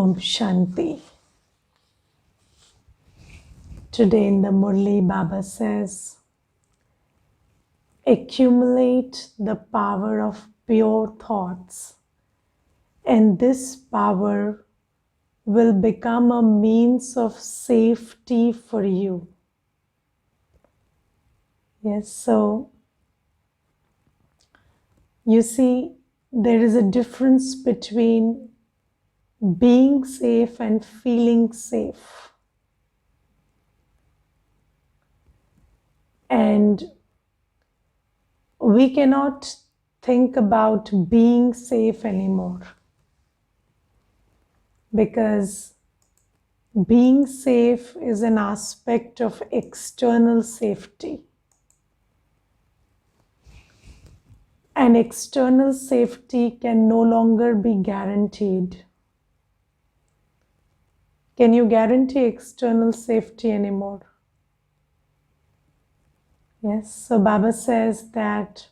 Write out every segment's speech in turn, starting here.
Om Shanti. Today in the Murli, Baba says, accumulate the power of pure thoughts, and this power will become a means of safety for you. Yes, so you see, there is a difference between being safe and feeling safe. And we cannot think about being safe anymore, because being safe is an aspect of external safety. And external safety can no longer be guaranteed. Can you guarantee external safety anymore? Yes, so Baba says that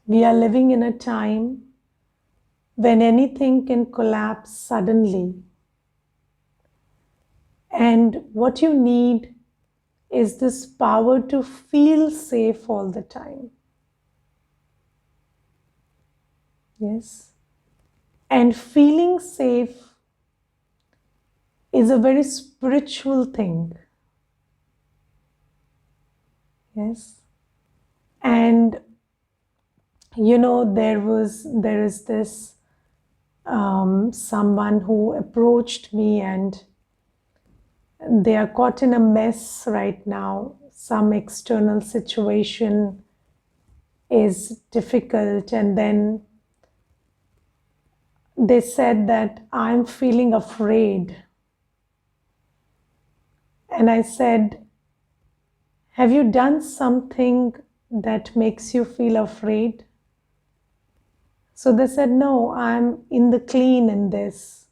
we are living in a time when anything can collapse suddenly. And what you need is this power to feel safe all the time. Yes. And feeling safe is a very spiritual thing. Yes. And you know, there is this someone who approached me, and they are caught in a mess right now. Some external situation is difficult, and then they said that I'm feeling afraid. And I said, have you done something that makes you feel afraid? So they said, no, I'm in the clean in this.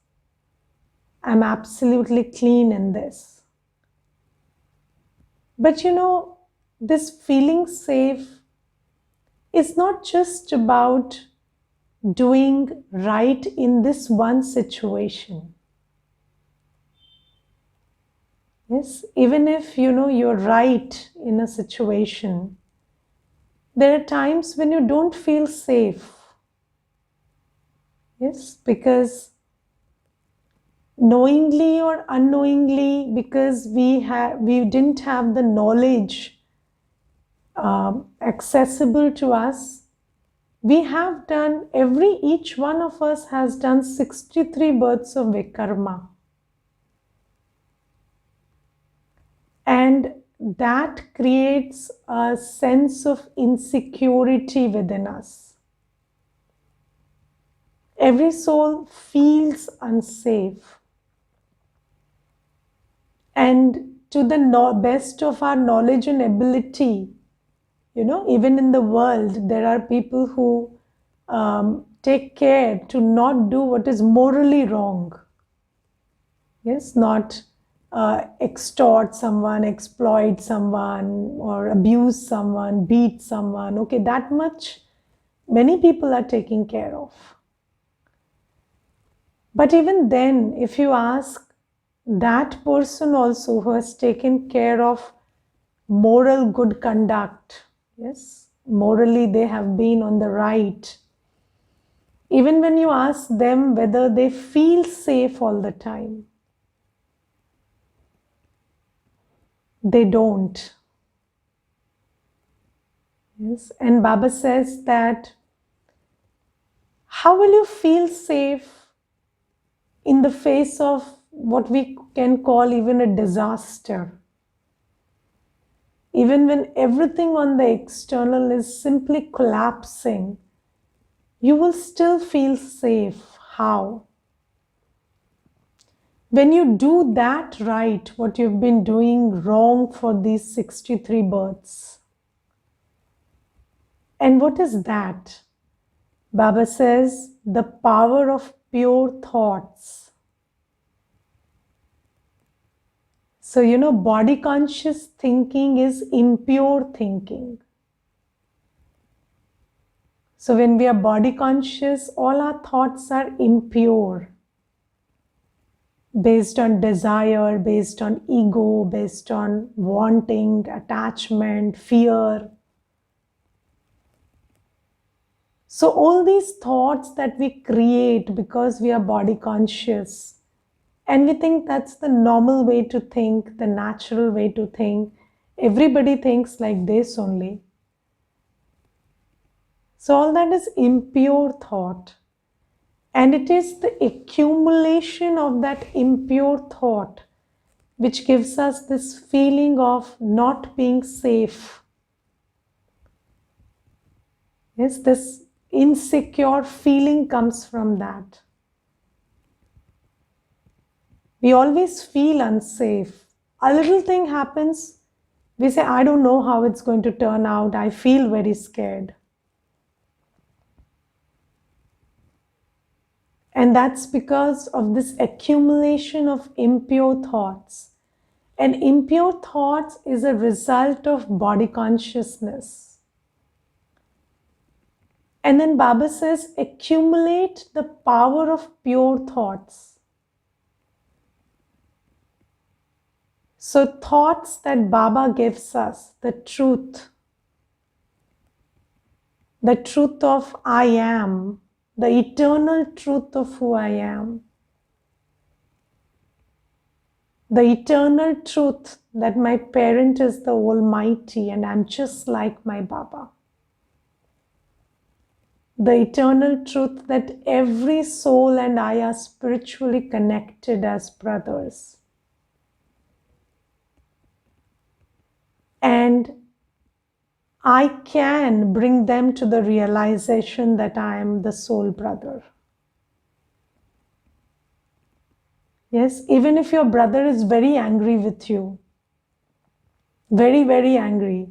I'm absolutely clean in this. But you know, this feeling safe is not just about doing right in this one situation. Yes, even if you know you're right in a situation, there are times when you don't feel safe. Yes, because knowingly or unknowingly, because we didn't have the knowledge accessible to us, we have done, each one of us has done 63 births of Vikarma. And that creates a sense of insecurity within us. Every soul feels unsafe. And to the best of our knowledge and ability, you know, even in the world, there are people who take care to not do what is morally wrong. Yes, not extort someone, exploit someone, or abuse someone, beat someone. Okay, that much many people are taking care of. But even then, if you ask that person also who has taken care of moral good conduct, yes, morally they have been on the right. Even when you ask them whether they feel safe all the time, they don't. Yes, and Baba says that how will you feel safe in the face of what we can call even a disaster? Even when everything on the external is simply collapsing, you will still feel safe. How? When you do that right, what you've been doing wrong for these 63 births. And what is that? Baba says, the power of pure thoughts. So, you know, body conscious thinking is impure thinking. So when we are body conscious, all our thoughts are impure. based on desire, based on ego, based on wanting, attachment, fear. So all these thoughts that we create because we are body conscious, and we think that's the normal way to think, the natural way to think. Everybody thinks like this only. So all that is impure thought. And it is the accumulation of that impure thought which gives us this feeling of not being safe. Yes, this insecure feeling comes from that. We always feel unsafe. A little thing happens, we say, I don't know how it's going to turn out. I feel very scared. And that's because of this accumulation of impure thoughts. And impure thoughts is a result of body consciousness. And then Baba says, accumulate the power of pure thoughts. So thoughts that Baba gives us, the truth of I am, the eternal truth of who I am, the eternal truth that my parent is the Almighty and I'm just like my Baba. The eternal truth that every soul and I are spiritually connected as brothers. And I can bring them to the realization that I am the soul brother. Yes, even if your brother is very angry with you, very, very angry,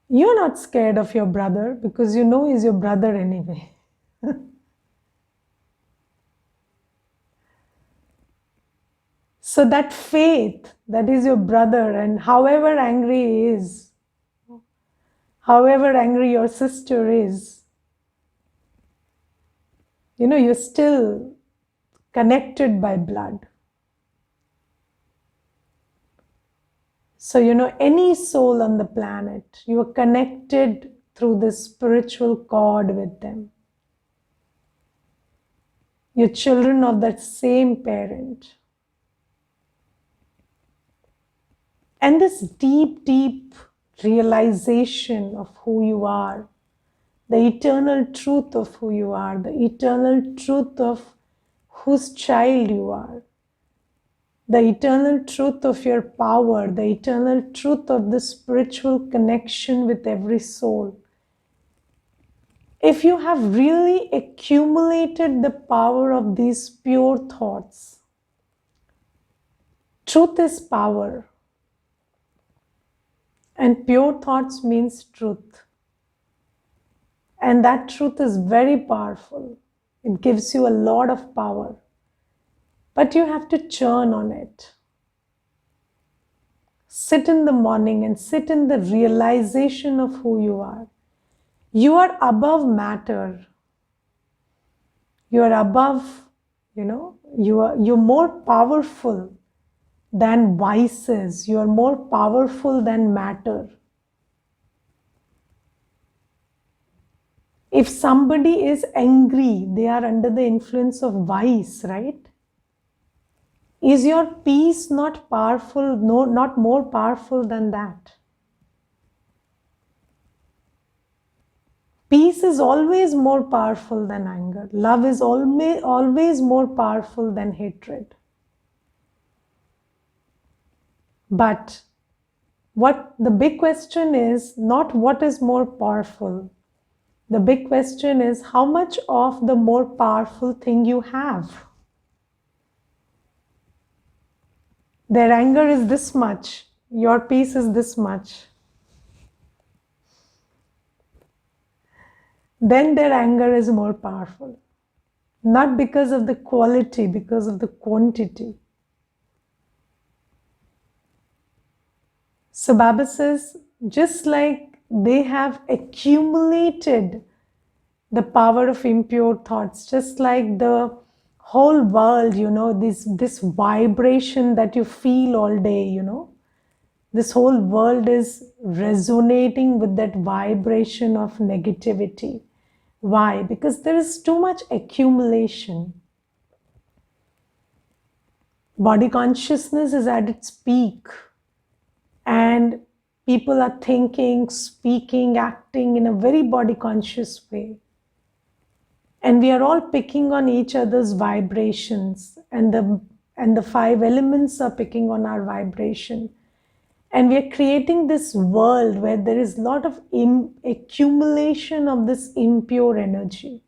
you're not scared of your brother because you know he's your brother anyway. So that faith that is your brother, and however angry he is, however angry your sister is, you're still connected by blood. So, any soul on the planet, you are connected through this spiritual cord with them. You're children of that same parent. And this deep, deep realization of who you are, the eternal truth of who you are, the eternal truth of whose child you are, the eternal truth of your power, the eternal truth of the spiritual connection with every soul. If you have really accumulated the power of these pure thoughts, truth is power. And pure thoughts means truth. And that truth is very powerful. It gives you a lot of power. But you have to churn on it. Sit in the morning and sit in the realization of who you are. You are above matter. You are above, you're more powerful than vices. You are more powerful than matter. If somebody is angry, they are under the influence of vice, right? Is your peace not powerful, no, not more powerful than that? Peace is always more powerful than anger. Love is always more powerful than hatred. But what the big question is not what is more powerful. The big question is how much of the more powerful thing you have. Their anger is this much. Your peace is this much. Then their anger is more powerful. Not because of the quality, because of the quantity. So Baba says, just like they have accumulated the power of impure thoughts, just like the whole world, this vibration that you feel all day, this whole world is resonating with that vibration of negativity. Why? Because there is too much accumulation. Body consciousness is at its peak, and people are thinking, speaking, acting in a very body conscious way. And we are all picking on each other's vibrations, and the five elements are picking on our vibration. And we are creating this world where there is a lot of accumulation of this impure energy.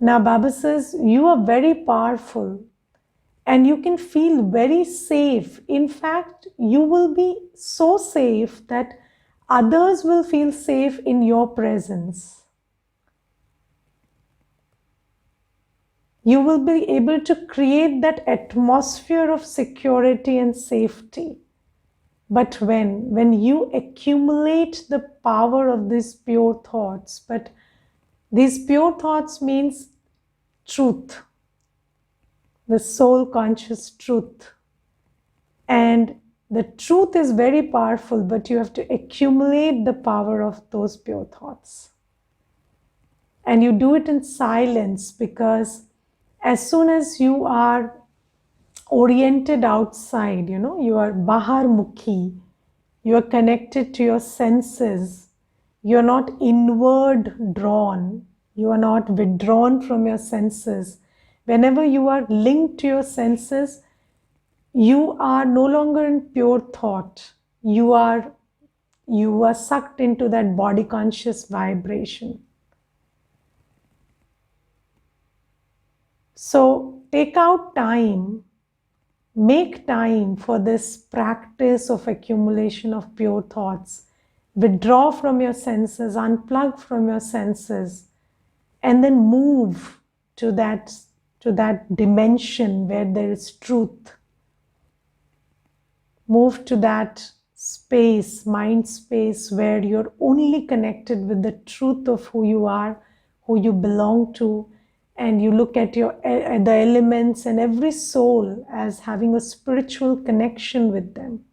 Now, Baba says, you are very powerful and you can feel very safe. In fact, you will be so safe that others will feel safe in your presence. You will be able to create that atmosphere of security and safety. But when you accumulate the power of these pure thoughts, but these pure thoughts means truth, the soul conscious truth. And the truth is very powerful, but you have to accumulate the power of those pure thoughts. And you do it in silence, because as soon as you are oriented outside, you are bahar mukhi, you are connected to your senses, you are not inward drawn, you are not withdrawn from your senses. Whenever you are linked to your senses, you are no longer in pure thought. You are sucked into that body conscious vibration. So take out time, make time for this practice of accumulation of pure thoughts. Withdraw from your senses, unplug from your senses, and then move to that dimension where there is truth. Move to that space, mind space, where you're only connected with the truth of who you are, who you belong to, and you look at the elements and every soul as having a spiritual connection with them.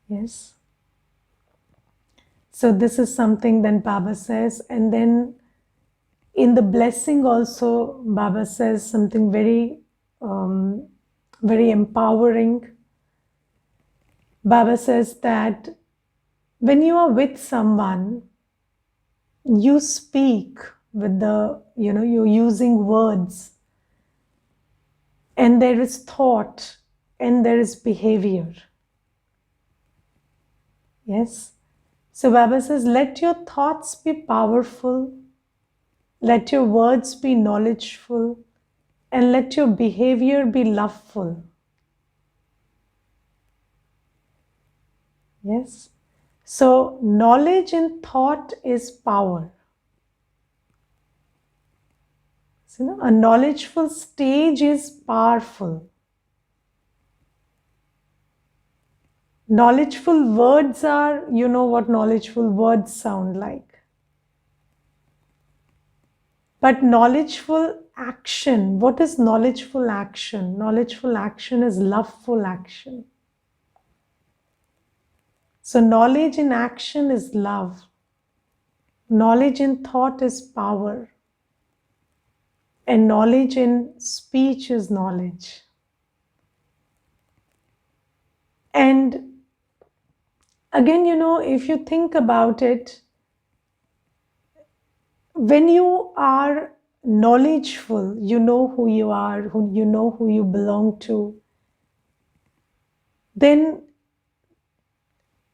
Yes. So this is something then Baba says, and then in the blessing also Baba says something very very empowering. Baba says that when you are with someone, you speak with you're using words, and there is thought and there is behavior. Yes. So Baba says, let your thoughts be powerful, let your words be knowledgeful, and let your behavior be loveful. Yes. So knowledge in thought is power. So, a knowledgeful stage is powerful. Knowledgeful words are, what knowledgeful words sound like. But knowledgeful action, what is knowledgeful action? Knowledgeful action is loveful action. So knowledge in action is love. Knowledge in thought is power. And knowledge in speech is knowledge. And again, if you think about it, when you are knowledgeful, you know who you are, you know who you belong to, then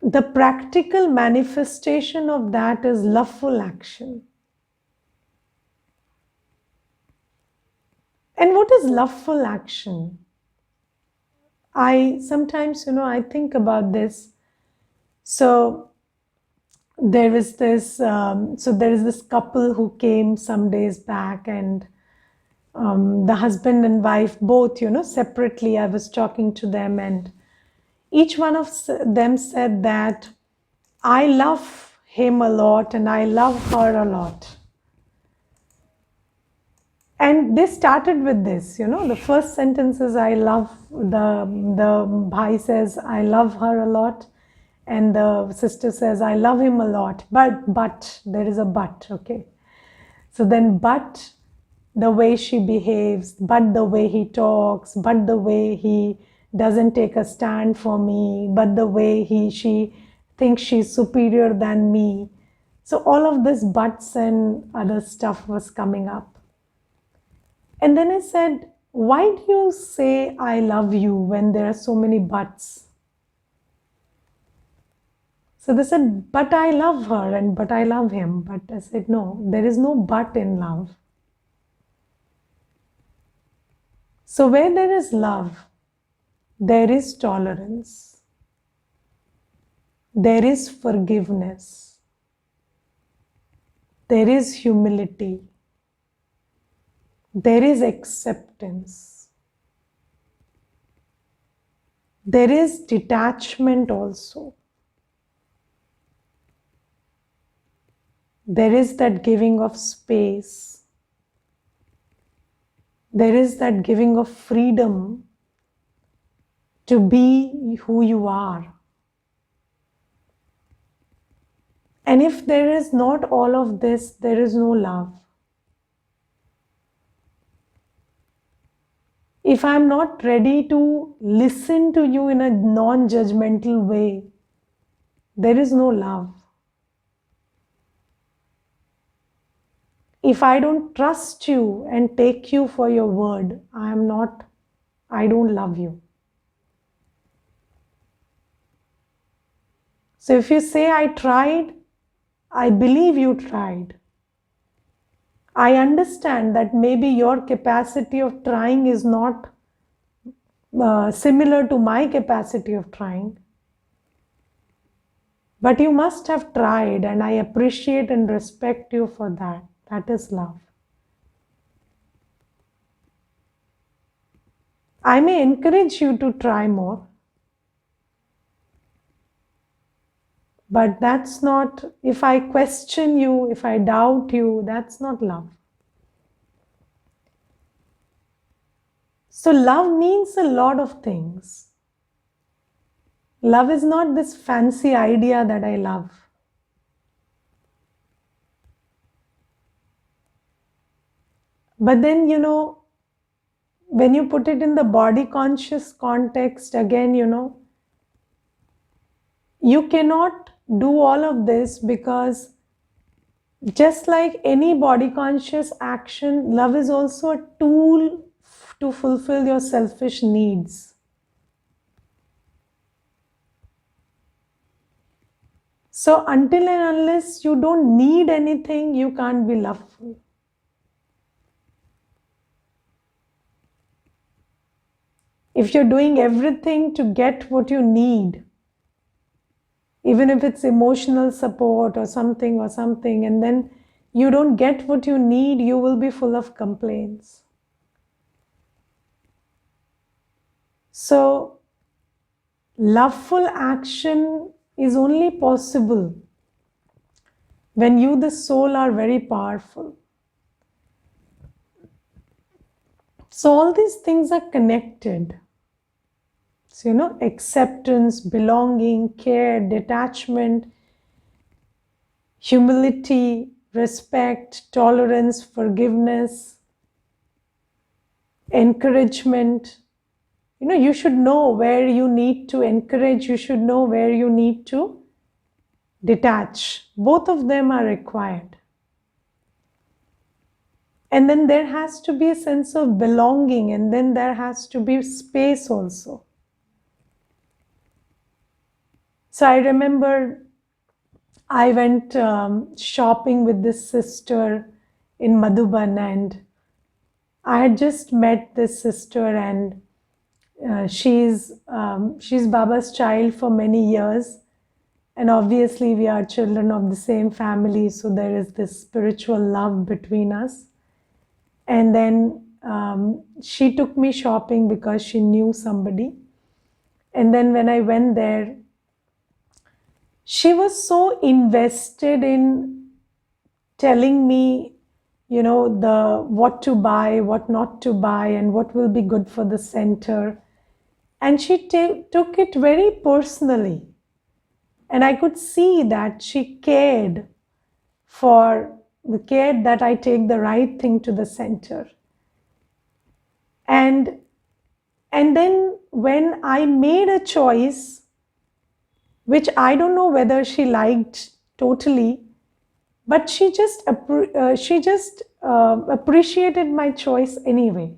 the practical manifestation of that is loveful action. And what is loveful action? I sometimes, I think about this. So there is this couple who came some days back, and the husband and wife both, separately, I was talking to them, and each one of them said that I love him a lot and I love her a lot. And they started with this, the first sentence is I love, the bhai says I love her a lot, and the sister says I love him a lot, but there is a but, okay? So then, but the way she behaves, but the way he talks, but the way he doesn't take a stand for me, but the way she thinks she's superior than me. So all of this buts and other stuff was coming up. And then I said, why do you say I love you when there are so many buts? So they said, but I love her and but I love him. But I said, no, there is no but in love. So where there is love, there is tolerance, there is forgiveness, there is humility, there is acceptance, there is detachment also. There is that giving of space. There is that giving of freedom to be who you are. And if there is not all of this, there is no love. If I'm not ready to listen to you in a non-judgmental way, there is no love. If I don't trust you and take you for your word, I don't love you. So if you say I tried, I believe you tried. I understand that maybe your capacity of trying is not similar to my capacity of trying. But you must have tried, and I appreciate and respect you for that. That is love. I may encourage you to try more, but that's not, if I question you, if I doubt you, that's not love. So love means a lot of things. Love is not this fancy idea that I love. But then, when you put it in the body conscious context, again, you cannot do all of this, because just like any body conscious action, love is also a tool to fulfill your selfish needs. So until and unless you don't need anything, you can't be loveful. If you're doing everything to get what you need, even if it's emotional support or something, and then you don't get what you need, you will be full of complaints. So, loveful action is only possible when you, the soul, are very powerful. So all these things are connected. So, acceptance, belonging, care, detachment, humility, respect, tolerance, forgiveness, encouragement. You should know where you need to encourage, you should know where you need to detach. Both of them are required. And then there has to be a sense of belonging, and then there has to be space also. So I remember I went shopping with this sister in Madhuban, and I had just met this sister, and she's Baba's child for many years, and obviously we are children of the same family, so there is this spiritual love between us. And then she took me shopping because she knew somebody. And then when I went there, she was so invested in telling me, the what to buy, what not to buy, and what will be good for the center. And she took it very personally. And I could see that she cared that I take the right thing to the center. And then when I made a choice, which I don't know whether she liked totally, but she just appreciated my choice anyway.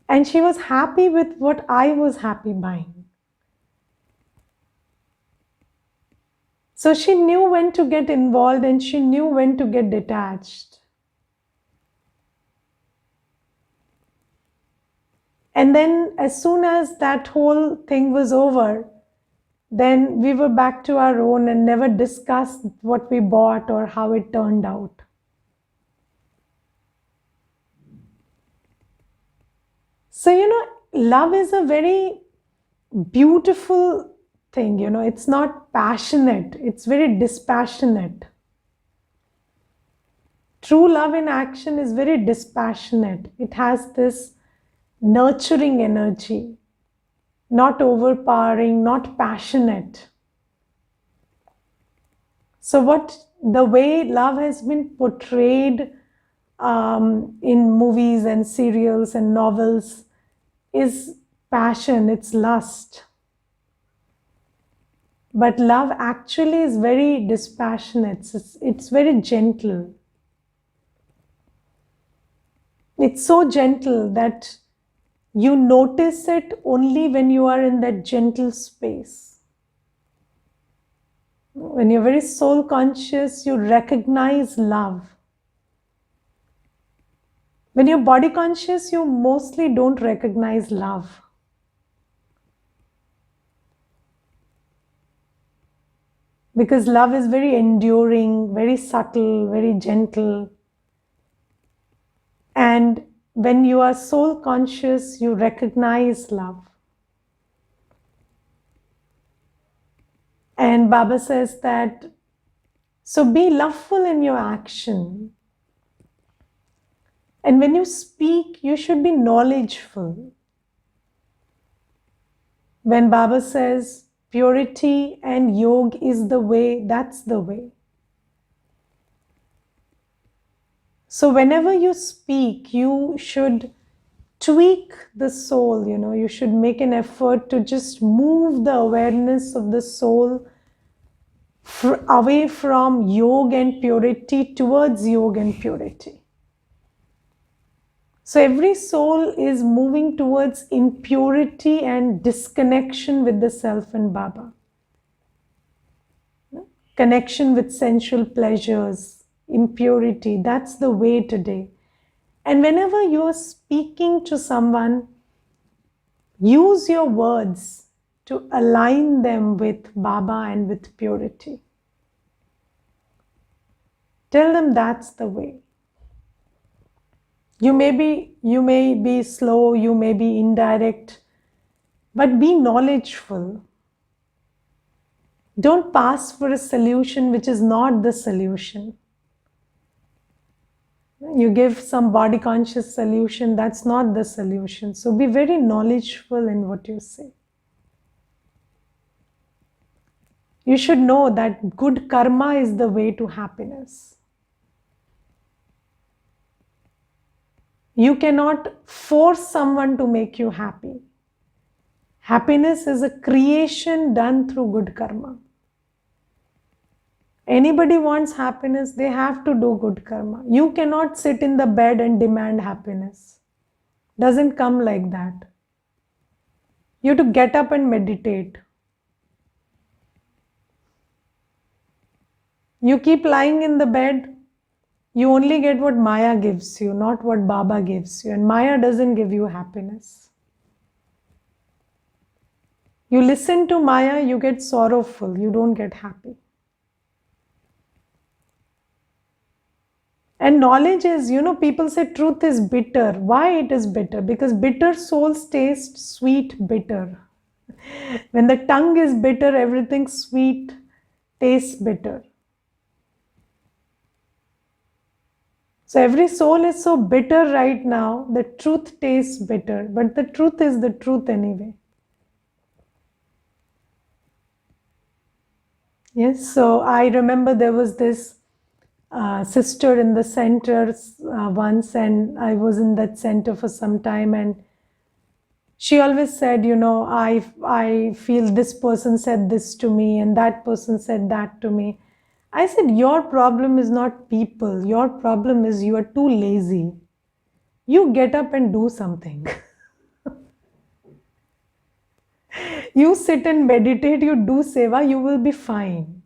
And she was happy with what I was happy buying. So she knew when to get involved and she knew when to get detached. And then as soon as that whole thing was over, then we were back to our own and never discussed what we bought or how it turned out. So, love is a very beautiful thing, it's not passionate, it's very dispassionate. True love in action is very dispassionate. It has this nurturing energy, not overpowering, not passionate. So the way love has been portrayed in movies and serials and novels is passion, it's lust. But love actually is very dispassionate, it's very gentle. It's so gentle that you notice it only when you are in that gentle space. When you're very soul conscious, you recognize love. When you're body conscious, you mostly don't recognize love. Because love is very enduring, very subtle, very gentle. And when you are soul conscious, you recognize love. And Baba says that, so be loveful in your action. And when you speak, you should be knowledgeful. When Baba says purity and yoga is the way, that's the way. So whenever you speak, you should tweak the soul, you should make an effort to just move the awareness of the soul away from yoga and purity towards yoga and purity. So every soul is moving towards impurity and disconnection with the self and Baba. Connection with sensual pleasures, impurity, that's the way today. And whenever you're speaking to someone, use your words to align them with Baba and with purity. Tell them that's the way. You may be slow, you may be indirect, but be knowledgeful. Don't pass for a solution which is not the solution. You give some body conscious solution, that's not the solution. So be very knowledgeful in what you say. You should know that good karma is the way to happiness. You cannot force someone to make you happy. Happiness is a creation done through good karma. Anybody wants happiness, they have to do good karma. You cannot sit in the bed and demand happiness. Doesn't come like that. You have to get up and meditate. You keep lying in the bed, you only get what Maya gives you, not what Baba gives you. And Maya doesn't give you happiness. You listen to Maya, you get sorrowful, you don't get happy. And knowledge is, people say truth is bitter. Why it is bitter? Because bitter souls taste sweet bitter. When the tongue is bitter, everything sweet tastes bitter. So every soul is so bitter right now, the truth tastes bitter, but the truth is the truth anyway. Yes, so I remember there was this sister in the center once, and I was in that center for some time, and she always said, I feel this person said this to me, and that person said that to me. I said, your problem is not people. Your problem is you are too lazy. You get up and do something. You sit and meditate, you do seva, you will be fine.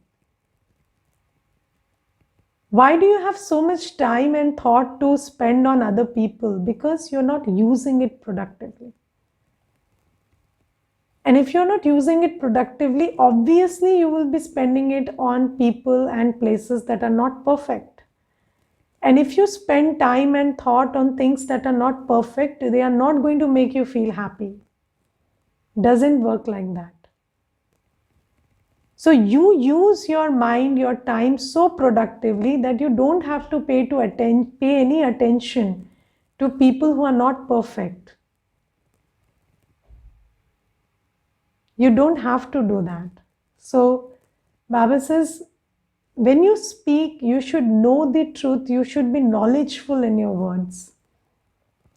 Why do you have so much time and thought to spend on other people? Because you're not using it productively. And if you're not using it productively, obviously you will be spending it on people and places that are not perfect. And if you spend time and thought on things that are not perfect, they are not going to make you feel happy. Doesn't work like that. So you use your mind, your time so productively that you don't have to pay any attention to people who are not perfect. You don't have to do that. So Baba says, when you speak, you should know the truth. You should be knowledgeful in your words.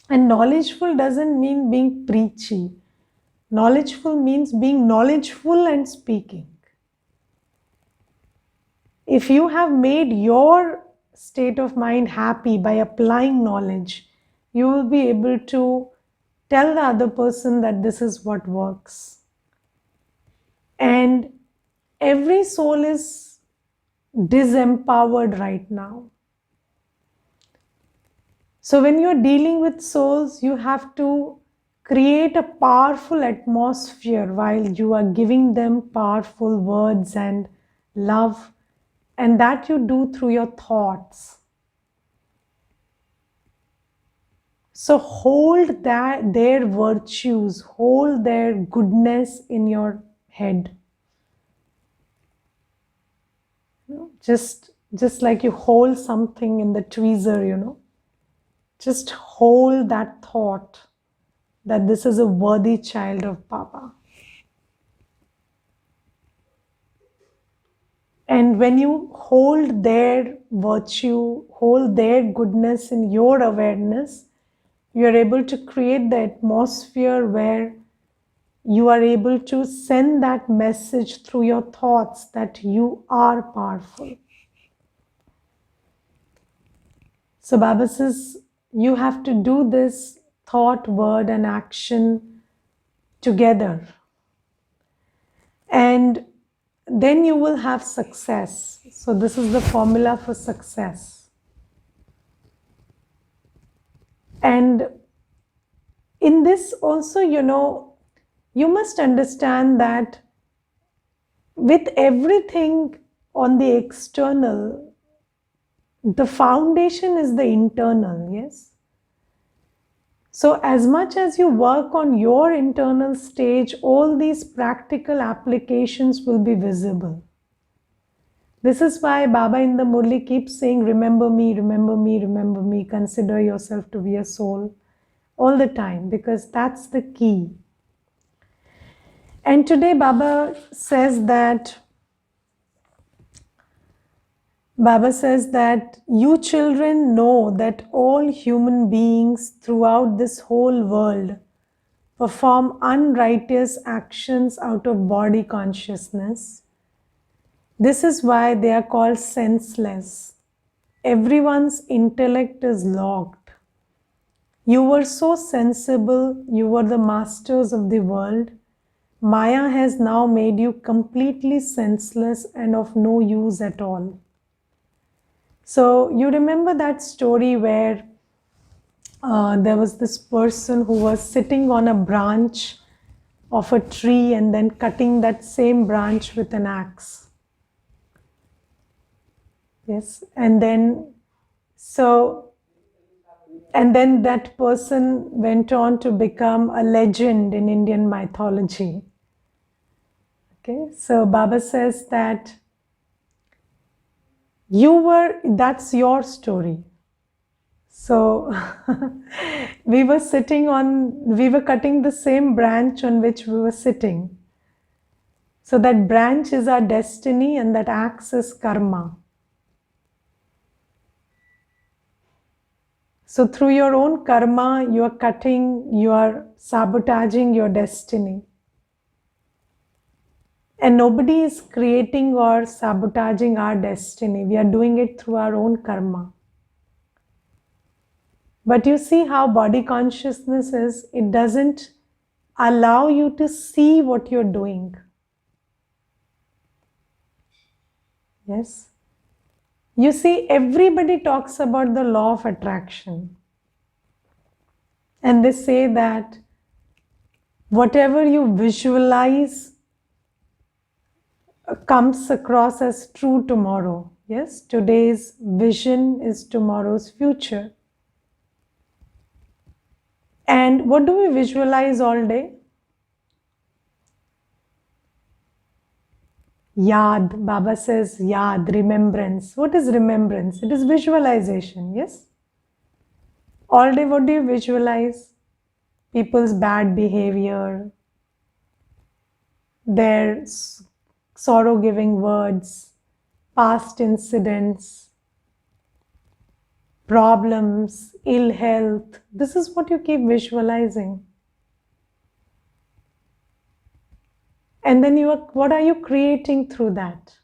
And knowledgeful doesn't mean being preachy. Knowledgeful means being knowledgeful and speaking. If you have made your state of mind happy by applying knowledge, you will be able to tell the other person that this is what works. And every soul is disempowered right now. So when you're dealing with souls, you have to create a powerful atmosphere while you are giving them powerful words and love, and that you do through your thoughts. So hold their virtues, hold their goodness in your head. Just like you hold something in the tweezer, just hold that thought that this is a worthy child of Baba. And when you hold their virtue, hold their goodness in your awareness, you are able to create the atmosphere where you are able to send that message through your thoughts that you are powerful. So Baba says, you have to do this thought, word, and action together. And then you will have success. So this is the formula for success. And in this also, you must understand that with everything on the external, the foundation is the internal, yes? So as much as you work on your internal stage, all these practical applications will be visible. This is why Baba in the Murli keeps saying, remember me, remember me, remember me, consider yourself to be a soul all the time, because that's the key. And today Baba says that you children know that all human beings throughout this whole world perform unrighteous actions out of body consciousness. This is why they are called senseless. Everyone's intellect is locked. You were so sensible, you were the masters of the world. Maya has now made you completely senseless and of no use at all. So you remember that story where there was this person who was sitting on a branch of a tree and then cutting that same branch with an axe. Yes, and then that person went on to become a legend in Indian mythology. Okay, so Baba says that that's your story. So we were cutting the same branch on which we were sitting. So that branch is our destiny and that axe is karma. So through your own karma, you are sabotaging your destiny. And nobody is creating or sabotaging our destiny. We are doing it through our own karma. But you see how body consciousness is, it doesn't allow you to see what you're doing. Yes? You see, everybody talks about the law of attraction. And they say that whatever you visualize comes across as true tomorrow. Yes? Today's vision is tomorrow's future. And what do we visualize all day? Yad. Baba says yad, remembrance. What is remembrance? It is visualization, yes? All day, what do you visualize? People's bad behavior, their sorrow-giving words, past incidents, problems, ill health. This is what you keep visualizing. And then what are you creating through that?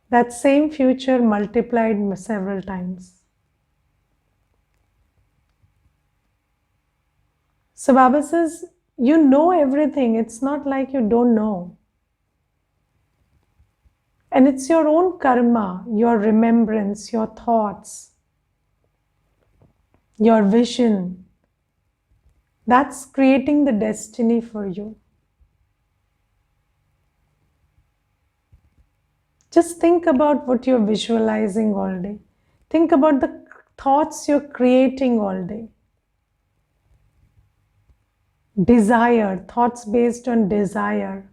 That same future multiplied several times. So Baba says, you know everything. It's not like you don't know. And it's your own karma, your remembrance, your thoughts, your vision. That's creating the destiny for you. Just think about what you're visualizing all day. Think about the thoughts you're creating all day. Desire, thoughts based on desire.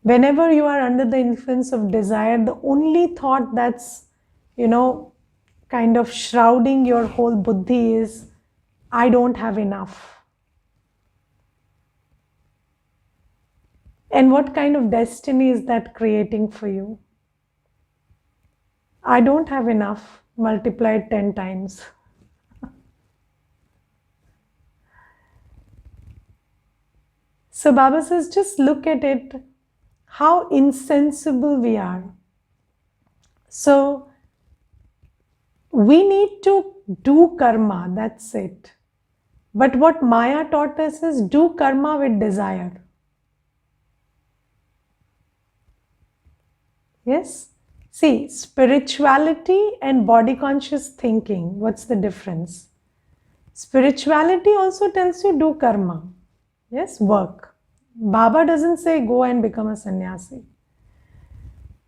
Whenever you are under the influence of desire, the only thought that's, kind of shrouding your whole buddhi is, I don't have enough. And what kind of destiny is that creating for you? I don't have enough, multiplied 10 times. So Baba says, just look at it, how insensible we are. So we need to do karma, that's it. But what Maya taught us is do karma with desire. Yes? See, spirituality and body conscious thinking, what's the difference? Spirituality also tells you do karma. Yes, work. Baba doesn't say go and become a sannyasi.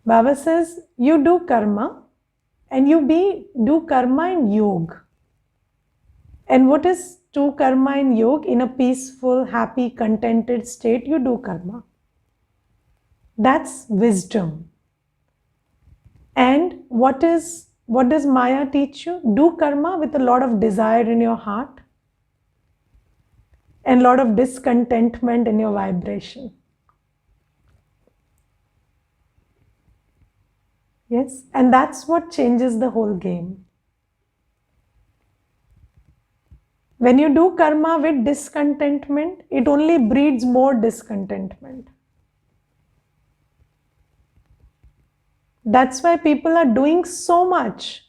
Baba says you do karma and you do karma in yoga. And what is do karma in yoga? In a peaceful, happy, contented state, you do karma. That's wisdom. And what does Maya teach you? Do karma with a lot of desire in your heart and a lot of discontentment in your vibration. Yes, and that's what changes the whole game. When you do karma with discontentment, it only breeds more discontentment. That's why people are doing so much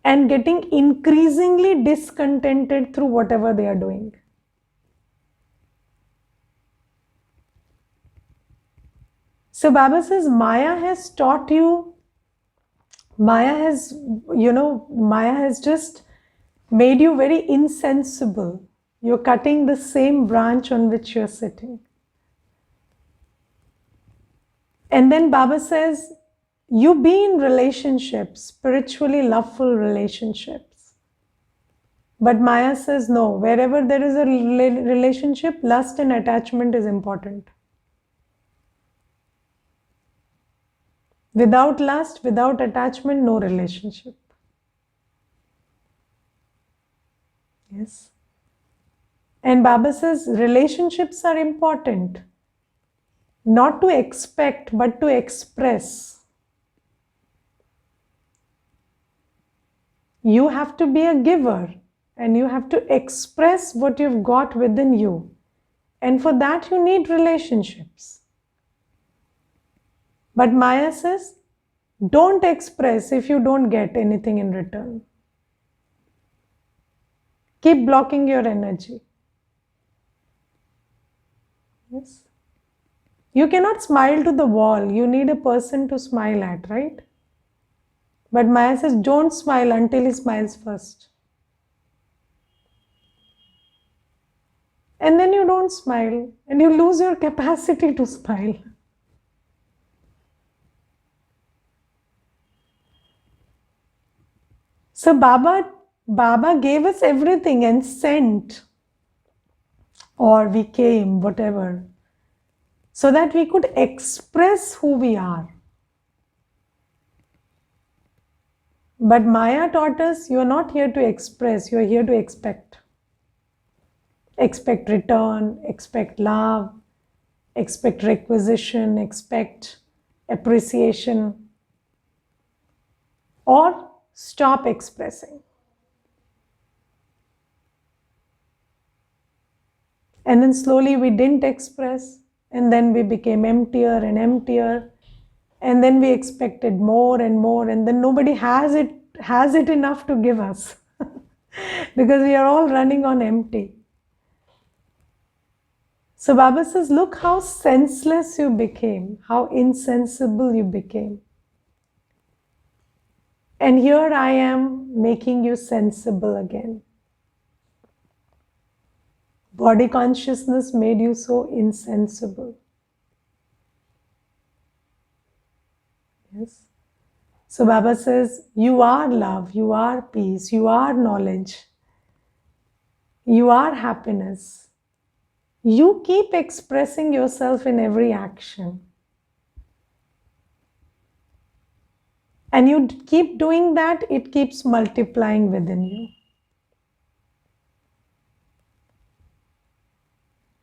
and getting increasingly discontented through whatever they are doing. So Baba says Maya has taught you, Maya has just made you very insensible. You're cutting the same branch on which you're sitting. And then Baba says, you be in relationships, spiritually loveful relationships. But Maya says, no, wherever there is a relationship, lust and attachment is important. Without lust, without attachment, no relationship. Yes. And Baba says relationships are important, not to expect, but to express. You have to be a giver and you have to express what you've got within you. And for that, you need relationships. But Maya says, don't express if you don't get anything in return. Keep blocking your energy. Yes. You cannot smile to the wall. You need a person to smile at, right? But Maya says, don't smile until he smiles first. And then you don't smile and you lose your capacity to smile. So Baba gave us everything and sent, or we came, whatever, so that we could express who we are. But Maya taught us, you are not here to express, you are here to expect. Expect return, expect love, expect requisition, expect appreciation, or stop expressing. And then slowly we didn't express, and then we became emptier and emptier, and then we expected more and more, and then nobody has it enough to give us because we are all running on empty. So Baba says, look how senseless you became, how insensible you became. And here I am making you sensible again. Body consciousness made you so insensible. Yes. So Baba says, you are love, you are peace, you are knowledge, you are happiness. You keep expressing yourself in every action. And you keep doing that, it keeps multiplying within you.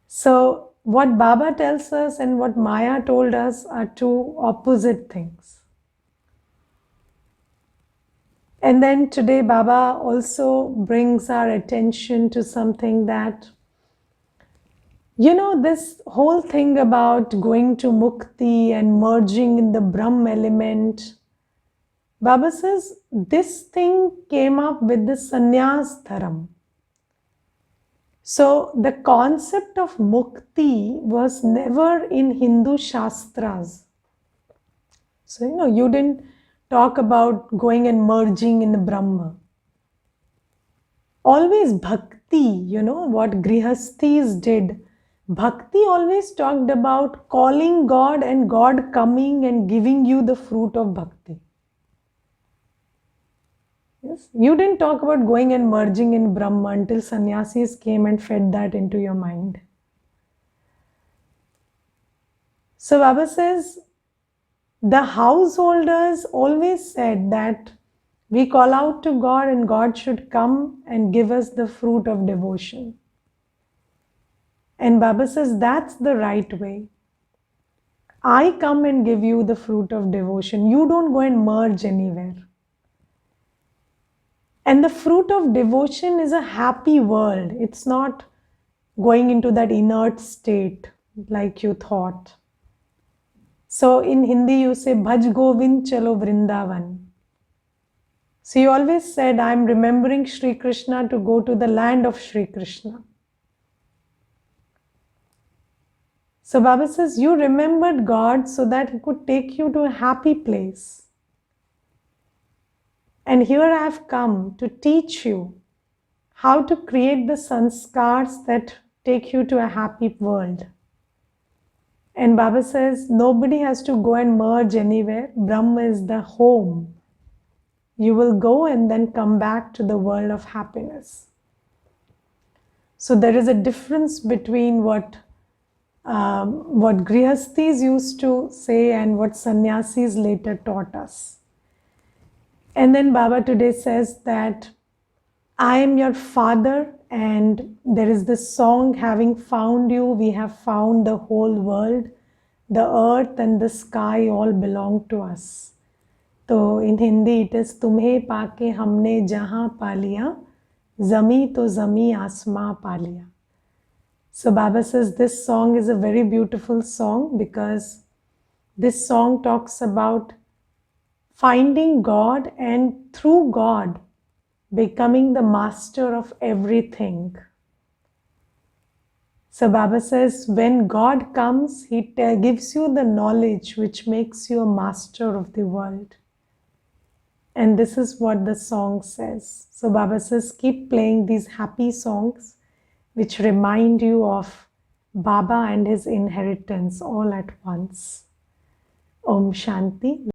So what Baba tells us and what Maya told us are two opposite things. And then today Baba also brings our attention to something that, this whole thing about going to Mukti and merging in the Brahm element. Baba says this thing came up with the sannyas dharam. So the concept of mukti was never in Hindu shastras. So, you didn't talk about going and merging in the Brahma. Always bhakti, what grihasthis did. Bhakti always talked about calling God and God coming and giving you the fruit of bhakti. Yes? You didn't talk about going and merging in Brahma until sannyasis came and fed that into your mind. So Baba says, the householders always said that we call out to God and God should come and give us the fruit of devotion. And Baba says, that's the right way. I come and give you the fruit of devotion. You don't go and merge anywhere. And the fruit of devotion is a happy world. It's not going into that inert state like you thought. So in Hindi you say, Bhaj Govind Chalo Vrindavan. So you always said, I'm remembering Sri Krishna to go to the land of Sri Krishna. So Baba says, you remembered God so that He could take you to a happy place. And here I have come to teach you how to create the sanskars that take you to a happy world. And Baba says, nobody has to go and merge anywhere. Brahma is the home. You will go and then come back to the world of happiness. So there is a difference between what what grihasthis used to say and what sannyasis later taught us. And then Baba today says that I am your father, and there is this song, having found you, we have found the whole world. The earth and the sky all belong to us. So in Hindi it is तुम्हें पाके हमने जहां पा लिया, जमी तो जमी आसमां पा लिया. So Baba says this song is a very beautiful song because this song talks about finding God and through God becoming the master of everything. So Baba says when God comes, He gives you the knowledge which makes you a master of the world. And this is what the song says. So Baba says keep playing these happy songs which remind you of Baba and his inheritance all at once. Om Shanti.